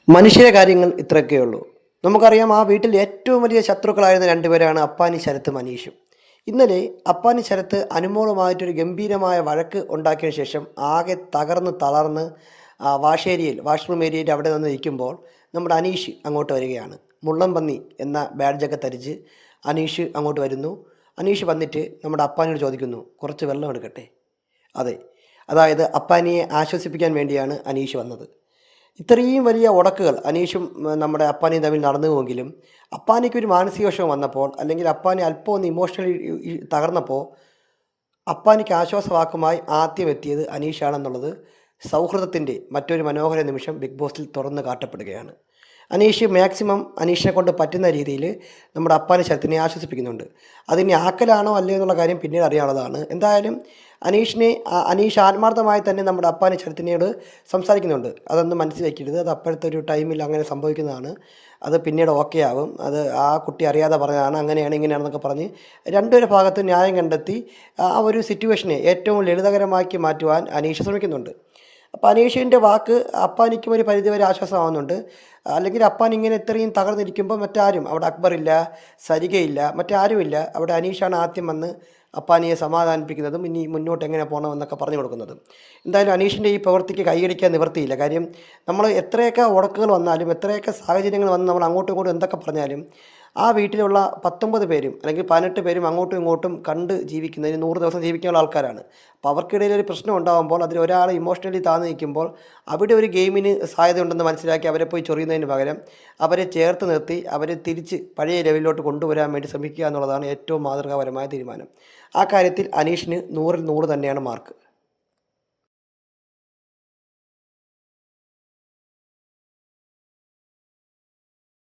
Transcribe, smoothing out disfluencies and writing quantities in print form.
മനുഷ്യരെ കാര്യങ്ങൾ ഇത്രയൊക്കെയുള്ളൂ. നമുക്കറിയാം ആ വീട്ടിൽ ഏറ്റവും വലിയ ശത്രുക്കളായിരുന്ന രണ്ടുപേരാണ് അപ്പാനി ശരത്തും അനീഷും. ഇന്നലെ അപ്പാനി ശരത്ത് അനുമോളുമായിട്ടൊരു ഗംഭീരമായ വഴക്ക് ഉണ്ടാക്കിയ ശേഷം ആകെ തകർന്ന് തളർന്ന് വാഷേരിയയിൽ വാഷ്റൂം ഏരിയയിൽ അവിടെ നിന്ന് ഇരിക്കുമ്പോൾ നമ്മുടെ അനീഷ് അങ്ങോട്ട് വരികയാണ്. മുള്ളംപന്നി എന്ന ബാഡ്ജൊക്കെ ധരിച്ച് അനീഷ് അങ്ങോട്ട് വരുന്നു. അനീഷ് വന്നിട്ട് നമ്മുടെ അപ്പാനിയോട് ചോദിക്കുന്നു, കുറച്ച് വെള്ളം എടുക്കട്ടെ. അതെ, അതായത് അപ്പാനിയെ ആശ്വസിപ്പിക്കാൻ വേണ്ടിയാണ് അനീഷ് വന്നത്. ഇത്രയും വലിയ ഉടക്കുകൾ അനീഷും നമ്മുടെ അപ്പാനിയും തമ്മിൽ നടന്നുവെങ്കിലും അപ്പാനിക്കൊരു മാനസിക വിഷമം വന്നപ്പോൾ, അല്ലെങ്കിൽ അപ്പാനി അല്പം ഒന്ന് ഇമോഷണലി തകർന്നപ്പോൾ അപ്പാനിക്ക് ആശ്വാസവാക്കുമായി ആദ്യം എത്തിയത് അനീഷാണെന്നുള്ളത് സൗഹൃദത്തിൻ്റെ മറ്റൊരു മനോഹര നിമിഷം ബിഗ് ബോസിൽ തുറന്നു കാട്ടപ്പെടുകയാണ്. അനീഷ് മാക്സിമം അനീഷിനെ കൊണ്ട് പറ്റുന്ന രീതിയിൽ നമ്മുടെ അപ്പാനി ശരത്തിനെ ആശ്വസിപ്പിക്കുന്നുണ്ട്. അതിനി ആക്കലാണോ അല്ലേ എന്നുള്ള കാര്യം പിന്നീട് അറിയാനുള്ളതാണ്. എന്തായാലും അനീഷ് ആത്മാർത്ഥമായി തന്നെ നമ്മുടെ അപ്പാനി ശരത്തിനോട് സംസാരിക്കുന്നുണ്ട്. അതൊന്നും മനസ്സിൽ വയ്ക്കരുത്, അത് അപ്പോഴത്തെ ഒരു ടൈമിൽ അങ്ങനെ സംഭവിക്കുന്നതാണ്, അത് പിന്നീട് ഓക്കെ ആവും, അത് ആ കുട്ടി അറിയാതെ പറഞ്ഞതാണ്, അങ്ങനെയാണ് ഇങ്ങനെയാണെന്നൊക്കെ പറഞ്ഞ് രണ്ടൊരു ഭാഗത്ത് ന്യായം കണ്ടെത്തി ആ ഒരു സിറ്റുവേഷനെ ഏറ്റവും ലളിതകരമാക്കി മാറ്റുവാൻ അനീഷ് ശ്രമിക്കുന്നുണ്ട്. അപ്പോൾ അനീഷിൻ്റെ വാക്ക് അപ്പാനിക്കും ഒരു പരിധിവരെ ആശ്വാസമാവുന്നുണ്ട്. അല്ലെങ്കിൽ അപ്പാൻ ഇങ്ങനെ ഇത്രയും തകർന്നിരിക്കുമ്പോൾ മറ്റാരും അവിടെ, അക്ബറില്ല, സരികയില്ല, മറ്റാരുമില്ല, അവിടെ അനീഷാണ് ആദ്യം വന്ന് അപ്പാനിയെ സമാധാനിപ്പിക്കുന്നതും ഇനി മുന്നോട്ട് എങ്ങനെ പോകണമെന്നൊക്കെ പറഞ്ഞു കൊടുക്കുന്നതും. എന്തായാലും അനീഷിൻ്റെ ഈ പ്രവൃത്തിക്ക് കൈയടിക്കാൻ നിവർത്തിയില്ല. കാര്യം നമ്മൾ എത്രയൊക്കെ ഉടക്കുകൾ വന്നാലും എത്രയൊക്കെ സാഹചര്യങ്ങൾ വന്ന് നമ്മൾ അങ്ങോട്ടും ഇങ്ങോട്ടും എന്തൊക്കെ പറഞ്ഞാലും ആ വീട്ടിലുള്ള 19 പേരും അല്ലെങ്കിൽ 18 പേരും അങ്ങോട്ടും ഇങ്ങോട്ടും കണ്ട് ജീവിക്കുന്നതിന് 100 ദിവസം ജീവിക്കാനുള്ള ആൾക്കാരാണ്. അപ്പോൾ അവർക്കിടയിൽ ഒരു പ്രശ്നം ഉണ്ടാകുമ്പോൾ അതിൽ ഒരാൾ ഇമോഷണലി താഴ്ന്നു നിൽക്കുമ്പോൾ അവിടെ ഒരു ഗെയിമിന് സാധ്യതയുണ്ടെന്ന് മനസ്സിലാക്കി അവരെ പോയി ചൊറിയുന്നതിന് പകരം അവരെ ചേർത്ത് നിർത്തി അവരെ തിരിച്ച് പഴയ ലെവലിലോട്ട് കൊണ്ടുവരാൻ വേണ്ടി ശ്രമിക്കുക എന്നുള്ളതാണ് ഏറ്റവും മാതൃകാപരമായ തീരുമാനം. ആ കാര്യത്തിൽ അനീഷിന് 100-ൽ 100 തന്നെയാണ് മാർക്ക്.